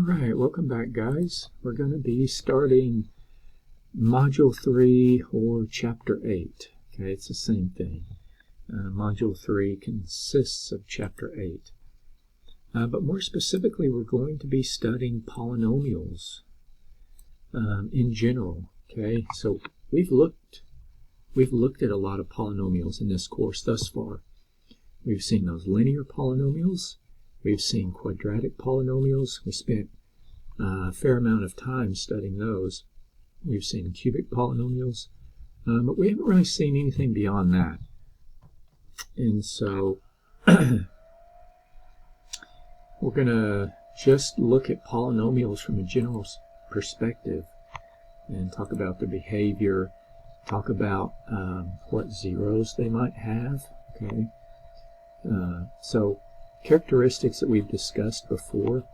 Alright, welcome back guys. We're going to be starting Module 3 or Chapter 8. Okay, it's the same thing. Module 3 consists of Chapter 8. But more specifically, we're going to be studying polynomials in general. Okay, so we've looked at a lot of polynomials in this course thus far. We've seen those linear polynomials. We've seen quadratic polynomials. We spent a fair amount of time studying those. We've seen cubic polynomials, but we haven't really seen anything beyond that. And so we're going to just look at polynomials from a general perspective and talk about their behavior, talk about what zeros they might have. Okay, so characteristics that we've discussed before.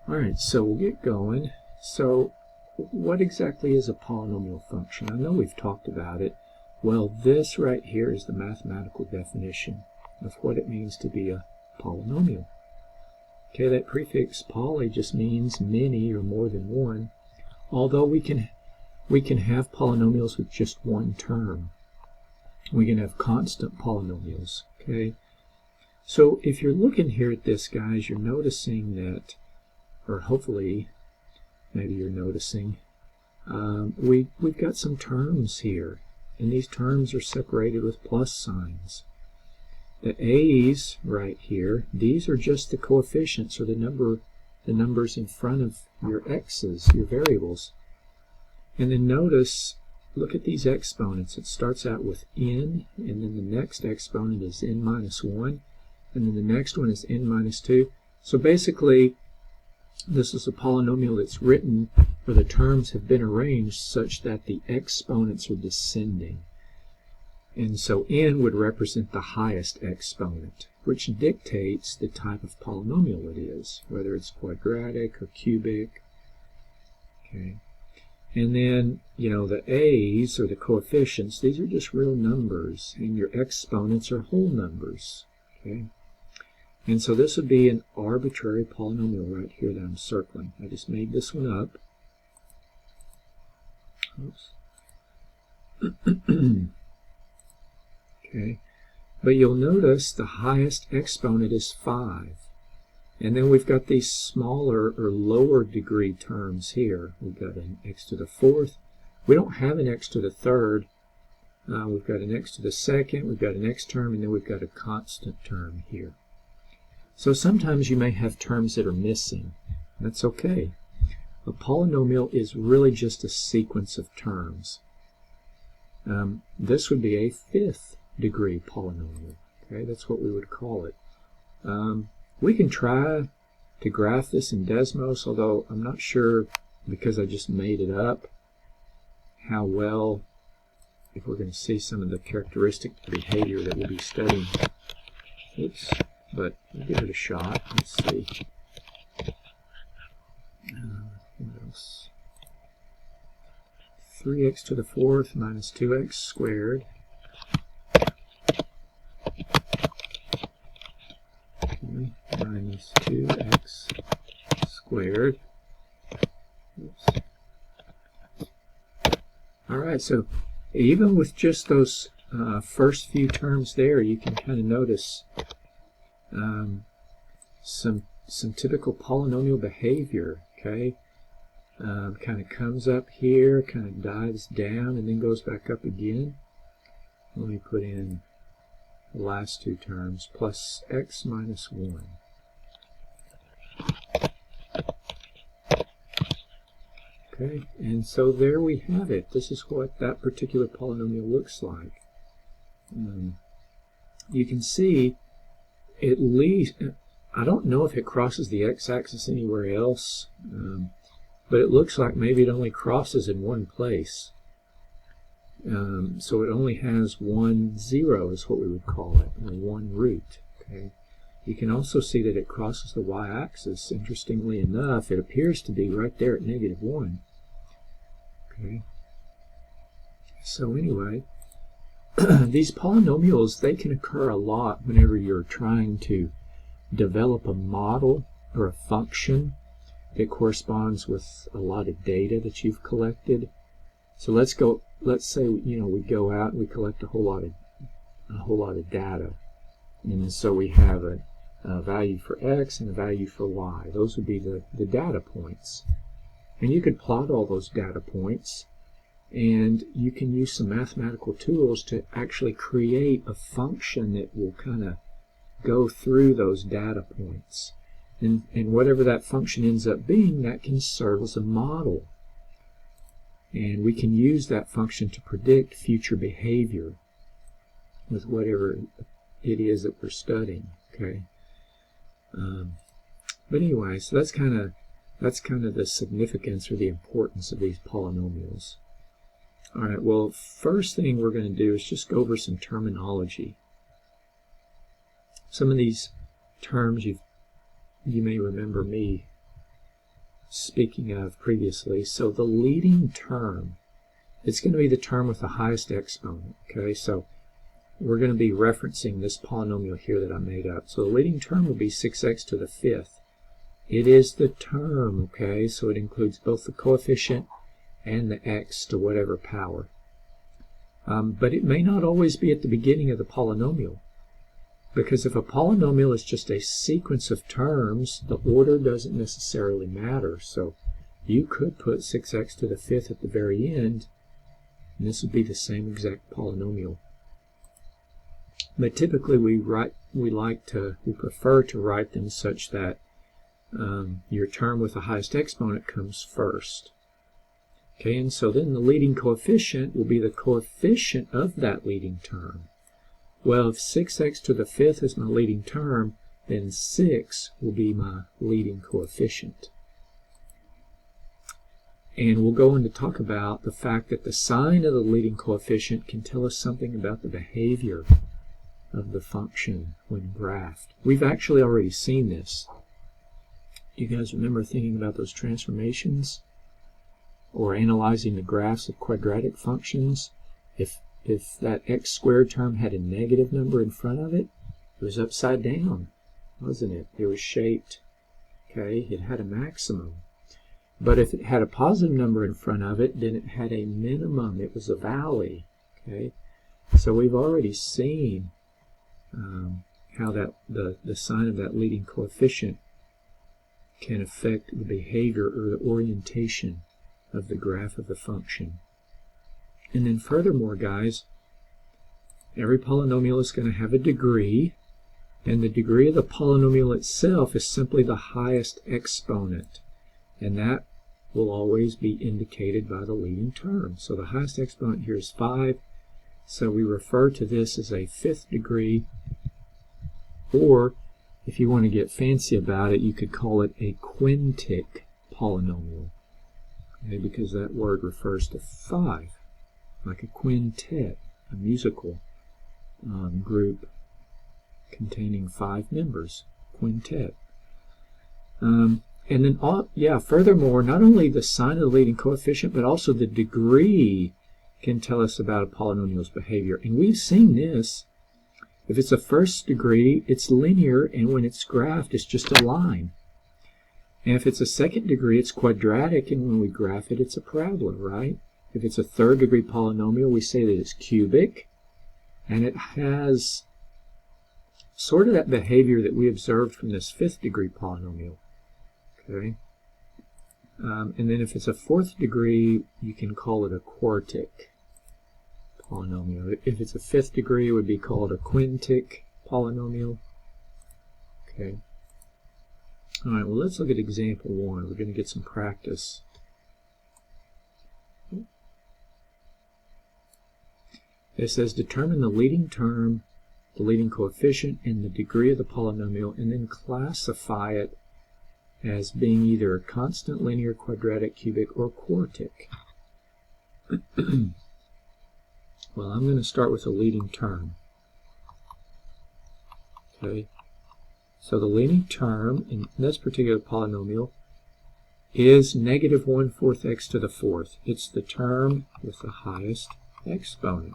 Alright, so we'll get going. So what exactly is a polynomial function? I know we've talked about it. Well, this right here is the mathematical definition of what it means to be a polynomial. Okay, that prefix poly just means many or more than one, although we can have polynomials with just one term. We can have constant polynomials. Okay, so if you're looking here at this, guys, you're noticing that, or hopefully maybe you're noticing, we've got some terms here, and these terms are separated with plus signs. The a's right here, these are just the coefficients, or the numbers in front of your x's, your variables. And then notice, look at these exponents. It starts out with n, and then the next exponent is n minus 1, and then the next one is n minus 2. So basically, this is a polynomial that's written where the terms have been arranged such that the exponents are descending. And so n would represent the highest exponent, which dictates the type of polynomial it is, whether it's quadratic or cubic. Okay. And then, you know, the a's, or the coefficients, these are just real numbers, and your exponents are whole numbers. Okay. And so this would be an arbitrary polynomial right here that I'm circling. I just made this one up. Oops. Okay. But you'll notice the highest exponent is 5. And then we've got these smaller or lower degree terms here. We've got an x to the 4th. We don't have an x to the 3rd. We've got an x to the 2nd. We've got an x term, and then we've got a constant term here. So sometimes you may have terms that are missing. That's okay. A polynomial is really just a sequence of terms. This would be a 5th degree polynomial. Okay, that's what we would call it. We can try to graph this in Desmos, although I'm not sure, because I just made it up, how well, if we're going to see some of the characteristic behavior that we'll be studying. Oops. But we'll give it a shot. Let's see. What else? 3x to the 4th minus 2x squared. Okay, minus 2x squared. Oops. All right, so even with just those first few terms there, you can kind of notice some typical polynomial behavior. Okay, kind of comes up here, kind of dives down, and then goes back up again. Let me put in the last two terms, plus x minus 1. Okay, and so there we have it. This is what that particular polynomial looks like. You can see, at least, I don't know if it crosses the x-axis anywhere else, but it looks like maybe it only crosses in one place. So it only has 1 0 is what we would call it, or 1 root. Okay. You can also see that it crosses the y-axis. Interestingly enough, it appears to be right there at -1. Okay. So anyway, these polynomials, they can occur a lot whenever you're trying to develop a model or a function It corresponds with a lot of data that you've collected. So let's say we go out and we collect a whole lot of data, and so we have a value for x and a value for y. Those would be the data points, and you could plot all those data points, and you can use some mathematical tools to actually create a function that will kind of go through those data points, and whatever that function ends up being, that can serve as a model. And we can use that function to predict future behavior with whatever it is that we're studying. Okay. But anyway, so that's kind of the significance or the importance of these polynomials. All right. Well, first thing we're going to do is just go over some terminology. Some of these terms you may remember me speaking of previously. So the leading term, it's going to be the term with the highest exponent. Okay, so we're going to be referencing this polynomial here that I made up. So the leading term will be 6x to the 5th. It is the term, okay, so it includes both the coefficient and the x to whatever power. But it may not always be at the beginning of the polynomial, because if a polynomial is just a sequence of terms, the order doesn't necessarily matter. So you could put 6x to the 5th at the very end, and this would be the same exact polynomial. But typically we prefer to write them such that your term with the highest exponent comes first. Okay, and so then the leading coefficient will be the coefficient of that leading term. Well, if 6x to the 5th is my leading term, then 6 will be my leading coefficient. And we'll go on to talk about the fact that the sign of the leading coefficient can tell us something about the behavior of the function when graphed. We've actually already seen this. Do you guys remember thinking about those transformations or analyzing the graphs of quadratic functions? If that x squared term had a negative number in front of it, it was upside down, wasn't it? It was shaped, okay, it had a maximum. But if it had a positive number in front of it, then it had a minimum. It was a valley, okay? So we've already seen how that the sign of that leading coefficient can affect the behavior or the orientation of the graph of the function. And then furthermore, guys, every polynomial is going to have a degree, and the degree of the polynomial itself is simply the highest exponent, and that will always be indicated by the leading term. So the highest exponent here is 5, so we refer to this as a 5th degree, or if you want to get fancy about it, you could call it a quintic polynomial, okay, because that word refers to 5. Like a quintet, a musical group containing 5 members, quintet. And then, furthermore, not only the sign of the leading coefficient, but also the degree can tell us about a polynomial's behavior. And we've seen this. If it's a first degree, it's linear, and when it's graphed, it's just a line. And if it's a second degree, it's quadratic, and when we graph it, it's a parabola, right? If it's a third degree polynomial, we say that it's cubic, and it has sort of that behavior that we observed from this 5th degree polynomial. Okay, and then if it's a 4th degree, you can call it a quartic polynomial. If it's a 5th degree, it would be called a quintic polynomial. Okay. All right. Well, let's look at example 1. We're going to get some practice. It says determine the leading term, the leading coefficient, and the degree of the polynomial, and then classify it as being either constant, linear, quadratic, cubic, or quartic. Well, I'm going to start with the leading term. Okay, so the leading term in this particular polynomial is negative 1/4 x to the 4th. It's the term with the highest exponent.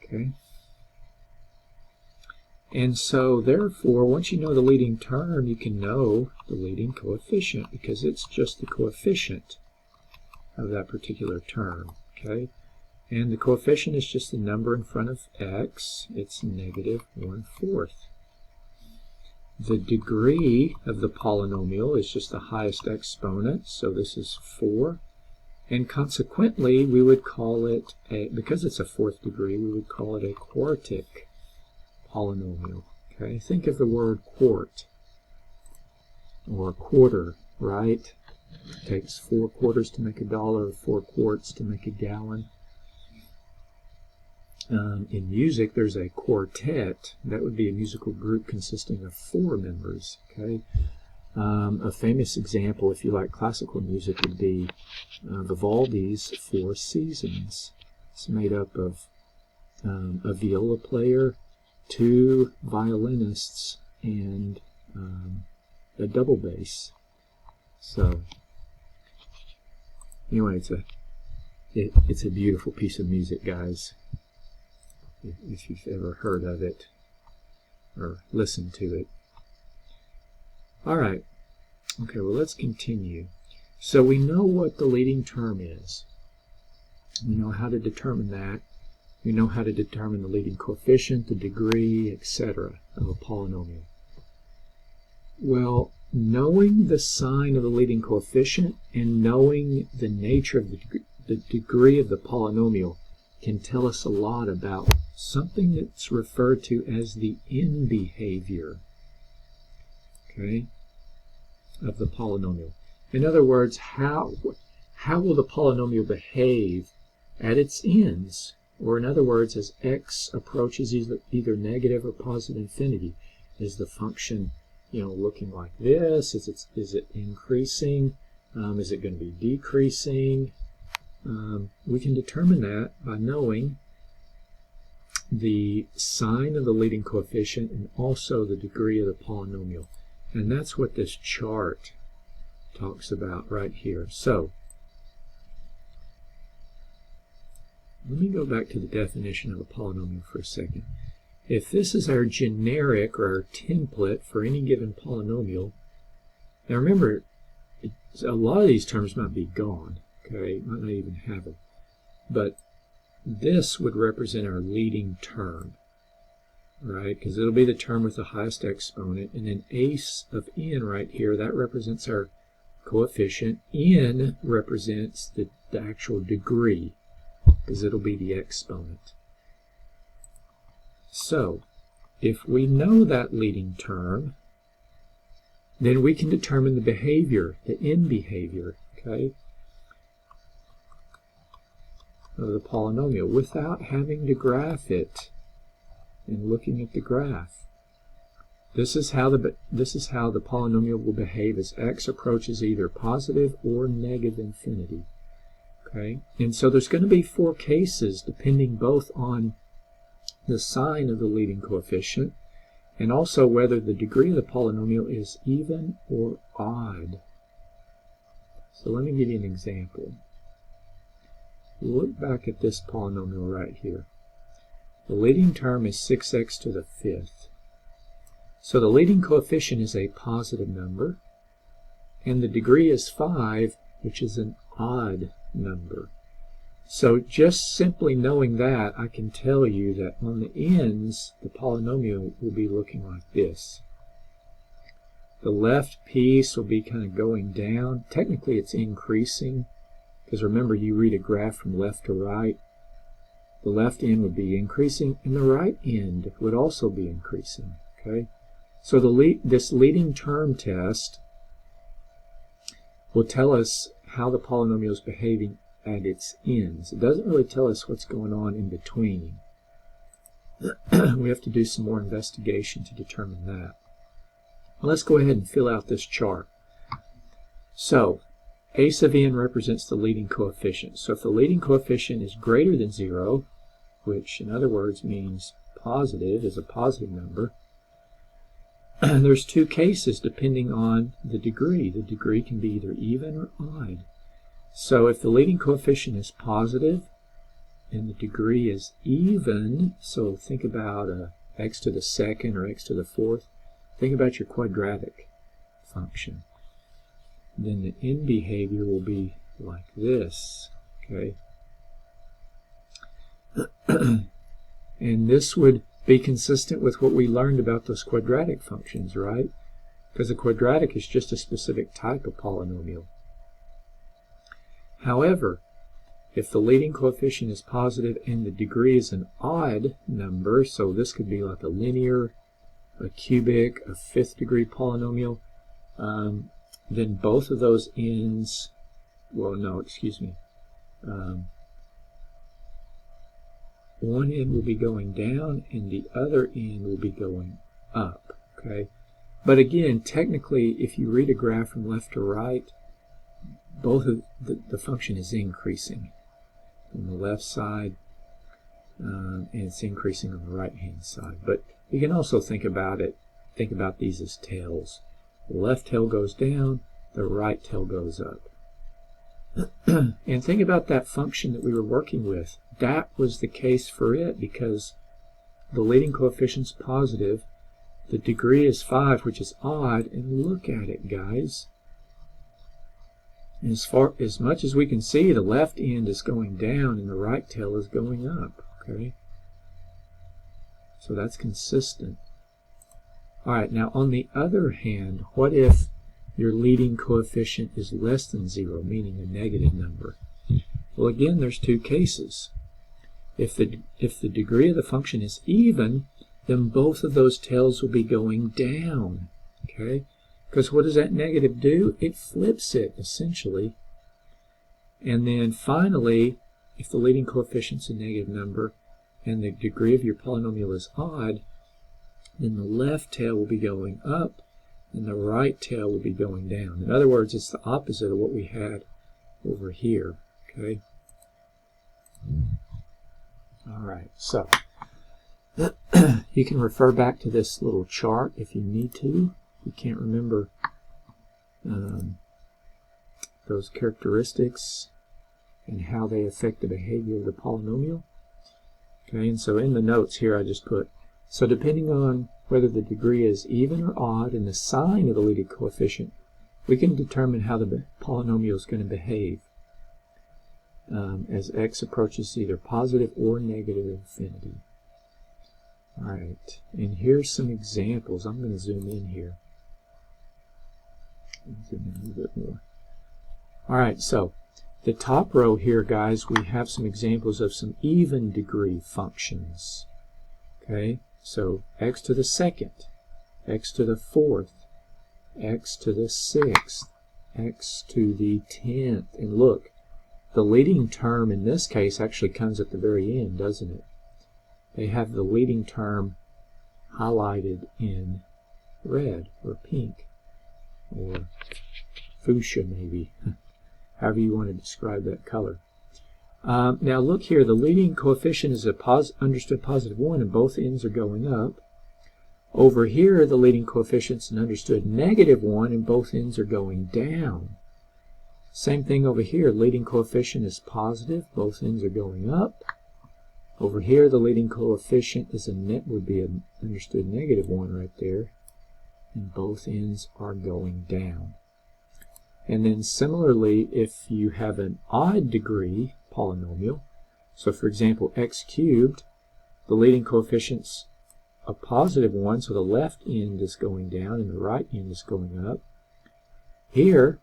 Okay. And so, therefore, once you know the leading term, you can know the leading coefficient because it's just the coefficient of that particular term, okay? And the coefficient is just the number in front of x. It's negative 1/4. The degree of the polynomial is just the highest exponent, so this is 4. And consequently, we would call it, because it's a 4th degree, we would call it a quartic polynomial. Okay, think of the word quart or quarter, right? It takes 4 quarters to make a dollar, 4 quarts to make a gallon. In music, there's a quartet. That would be a musical group consisting of 4 members. Okay, a famous example, if you like classical music, would be Vivaldi's 4 Seasons. It's made up of a viola player, 2 violinists, and a double bass. So anyway, it's a beautiful piece of music, guys, if you've ever heard of it or listened to it. Alright, okay, well, let's continue. So we know what the leading term is. We know how to determine that. We know how to determine the leading coefficient, the degree, etc. of a polynomial. Well, knowing the sign of the leading coefficient and knowing the nature of the degree of the polynomial can tell us a lot about something that's referred to as the end behavior, okay, of the polynomial. In other words, how will the polynomial behave at its ends? Or in other words, as x approaches either negative or positive infinity, is the function, looking like this? Is it increasing? Is it going to be decreasing? We can determine that by knowing the sign of the leading coefficient and also the degree of the polynomial. And that's what this chart talks about right here. So, let me go back to the definition of a polynomial for a second. If this is our generic or our template for any given polynomial, now remember, a lot of these terms might be gone, okay, might not even have them, but this would represent our leading term, right, because it'll be the term with the highest exponent, and then ace of n right here, that represents our coefficient. N represents the actual degree, because it'll be the exponent. So, if we know that leading term, then we can determine the behavior, the end behavior, okay, of the polynomial without having to graph it and looking at the graph. This is how the polynomial will behave as x approaches either positive or negative infinity. Okay, and so there's going to be 4 cases depending both on the sign of the leading coefficient and also whether the degree of the polynomial is even or odd. So let me give you an example. Look back at this polynomial right here. The leading term is 6x to the 5th. So the leading coefficient is a positive number, and the degree is 5, which is an odd number. So just simply knowing that, I can tell you that on the ends, the polynomial will be looking like this. The left piece will be kind of going down. Technically it's increasing, because remember, you read a graph from left to right. The left end would be increasing, and the right end would also be increasing. Okay, so this leading term test will tell us how the polynomial is behaving at its ends. It doesn't really tell us what's going on in between. We have to do some more investigation to determine that. Well, let's go ahead and fill out this chart. So, a sub n represents the leading coefficient. So if the leading coefficient is greater than 0, which in other words means positive, is a positive number, there's 2 cases depending on the degree. The degree can be either even or odd. So if the leading coefficient is positive and the degree is even, so think about a x to the second or x to the fourth, think about your quadratic function. Then the end behavior will be like this, okay? And this would be consistent with what we learned about those quadratic functions, right? Because a quadratic is just a specific type of polynomial. However, if the leading coefficient is positive and the degree is an odd number, so this could be like a linear, a cubic, a fifth degree polynomial, then both of those ends, well, no, excuse me, one end will be going down and the other end will be going up, okay? But again, technically, if you read a graph from left to right, both of the function is increasing on the left side, and it's increasing on the right-hand side. But you can also think about these as tails. The left tail goes down, the right tail goes up. And think about that function that we were working with. That was the case for it because the leading coefficient's positive, the degree is 5, which is odd, and look at it, guys. As much as we can see, the left end is going down and the right tail is going up, okay? So that's consistent. All right, now on the other hand, what if your leading coefficient is less than 0, meaning a negative number? Well, again, there's two cases. If the degree of the function is even, then both of those tails will be going down, okay? Because what does that negative do? It flips it, essentially. And then finally, if the leading coefficient's a negative number and the degree of your polynomial is odd, then the left tail will be going up and the right tail will be going down. In other words, it's the opposite of what we had over here, okay? All right, so you can refer back to this little chart if you need to. You can't remember those characteristics and how they affect the behavior of the polynomial. Okay, and so in the notes here I just put, so depending on whether the degree is even or odd and the sign of the leading coefficient, we can determine how the polynomial is going to behave as x approaches either positive or negative infinity. All right, and here's some examples. I'm going to zoom in here. Zoom in a little bit more. All right, so the top row here, guys, we have some examples of some even degree functions. Okay, so x to the second, x to the fourth, x to the sixth, x to the 10th. And look, the leading term in this case actually comes at the very end, doesn't it? They have the leading term highlighted in red or pink or fuchsia maybe, however you want to describe that color. Now look here, the leading coefficient is a understood positive 1 and both ends are going up. Over here the leading coefficient is an understood negative 1 and both ends are going down. Same thing over here, leading coefficient is positive, both ends are going up. Over here the leading coefficient is would be an understood negative 1 right there, and both ends are going down. And then similarly, if you have an odd degree polynomial, so for example x cubed, the leading coefficient's a positive 1, so the left end is going down and the right end is going up. Here,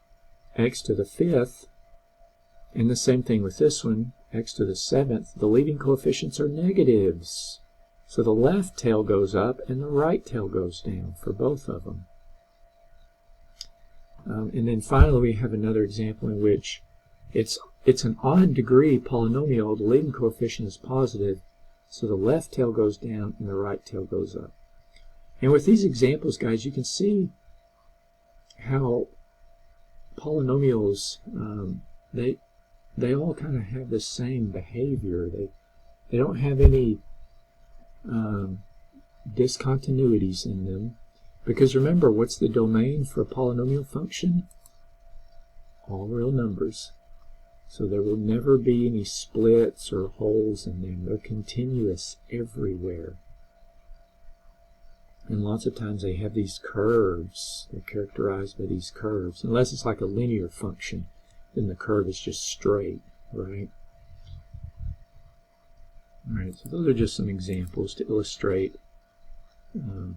x to the 5th, and the same thing with this one, x to the 7th, the leading coefficients are negatives. So the left tail goes up and the right tail goes down for both of them. And then finally we have another example in which it's an odd degree polynomial, the leading coefficient is positive, so the left tail goes down and the right tail goes up. And with these examples, guys, you can see how polynomials, they all kind of have the same behavior. They don't have any discontinuities in them. Because remember, what's the domain for a polynomial function? All real numbers. So there will never be any splits or holes in them. They're continuous everywhere. And lots of times they have these curves. They're characterized by these curves. Unless it's like a linear function, then the curve is just straight, right? All right, so those are just some examples to illustrate how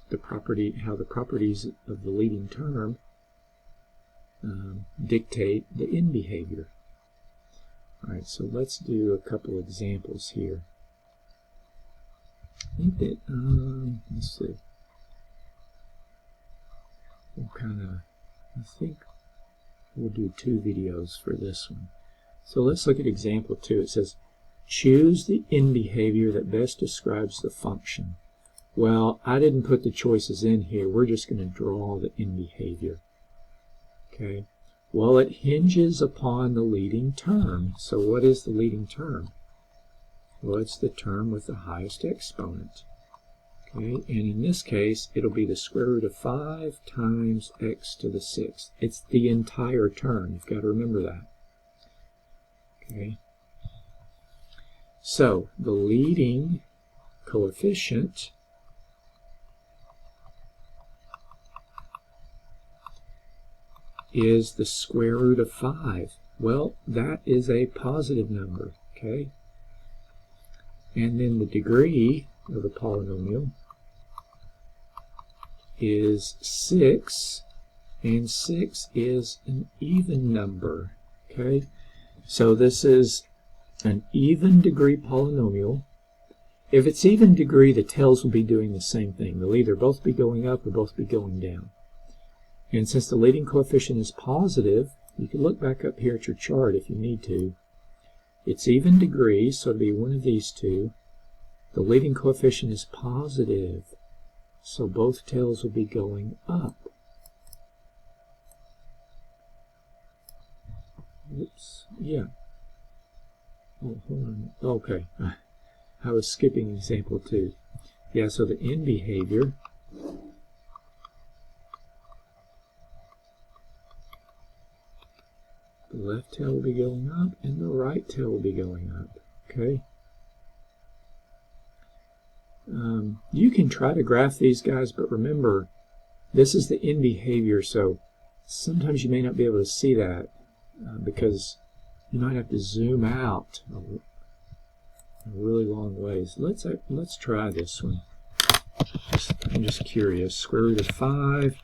the properties of the leading term dictate the end behavior. All right, so let's do a couple examples here. I think that, let's see. I think we'll do 2 videos for this one. So let's look at example 2. It says, choose the end behavior that best describes the function. Well, I didn't put the choices in here. We're just going to draw the end behavior. Okay. Well, it hinges upon the leading term. So what is the leading term? Well, it's the term with the highest exponent. Okay, and in this case, it'll be the square root of 5 times x to the 6th. It's the entire term. You've got to remember that. Okay. So the leading coefficient is the square root of 5. Well, that is a positive number. Okay. And then the degree of the polynomial is 6, and 6 is an even number. Okay, so this is an even degree polynomial. If it's even degree, the tails will be doing the same thing. They'll either both be going up or both be going down. And since the leading coefficient is positive, you can look back up here at your chart if you need to. It's even degree, so it'll be one of these two. The leading coefficient is positive, so both tails will be going up. Oops, yeah. Oh, hold on. Okay, I was skipping example 2. Yeah, so the end behavior the left tail will be going up and the right tail will be going up. Okay. You can try to graph these guys, but remember, this is the end behavior, so sometimes you may not be able to see that because you might have to zoom out a really long ways. Let's try this one. I'm just curious. Square root of 5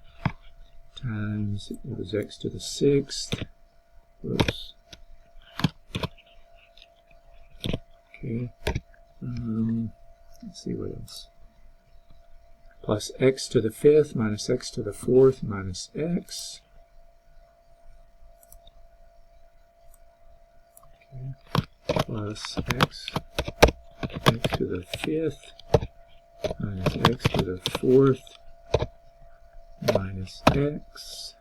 times, it was x to the 6th. Whoops. Okay. Let's see what else. Plus x to the 5th minus x to the 4th minus x. Okay. Plus x to the 5th minus x to the 4th minus x.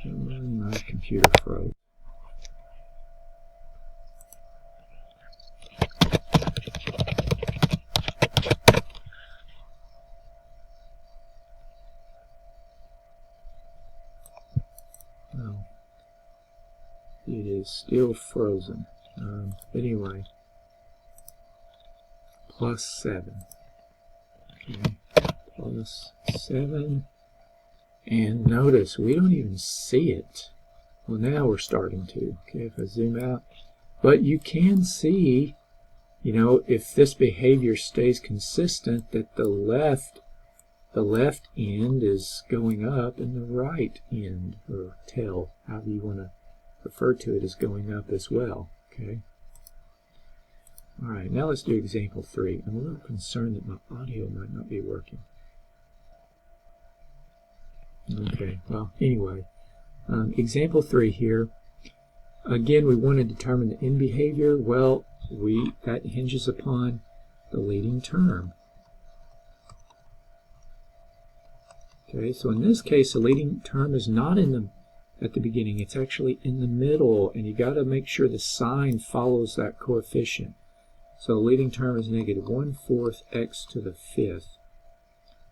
And my computer froze. It is still frozen. Anyway, plus 7. Okay, plus 7. And notice, we don't even see it. Well, now we're starting to. Okay, if I zoom out. But you can see, you know, if this behavior stays consistent, that the left end is going up and the right end, or tail, however you want to refer to it, is going up as well. Okay. All right, now let's do example 3. I'm a little concerned that my audio might not be working. Okay, well, anyway, example 3 here. Again, we want to determine the end behavior. Well, that hinges upon the leading term. Okay, so in this case, the leading term is not at the beginning. It's actually in the middle, and you got to make sure the sign follows that coefficient. So the leading term is negative 1/4 x to the 5th.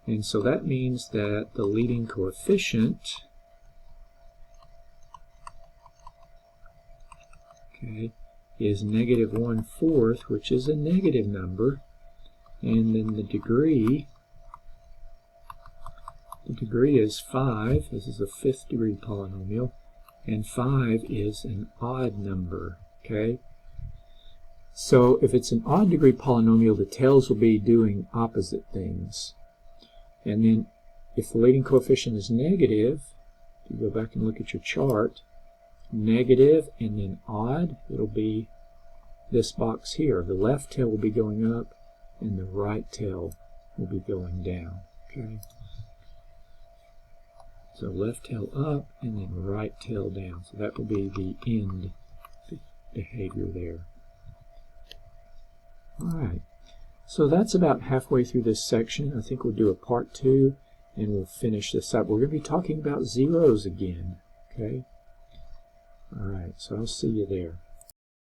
And so that means that the leading coefficient, okay, is negative 1/4, which is a negative number. And then the degree is 5. This is a 5th degree polynomial. And 5 is an odd number, okay? So if it's an odd degree polynomial, the tails will be doing opposite things. And then if the leading coefficient is negative, if you go back and look at your chart, negative and then odd, it'll be this box here. The left tail will be going up and the right tail will be going down, okay? So left tail up and then right tail down. So that will be the end behavior there. Alright, so that's about halfway through this section. I think we'll do a part 2 and we'll finish this up. We're going to be talking about zeros again, okay? Alright, so I'll see you there.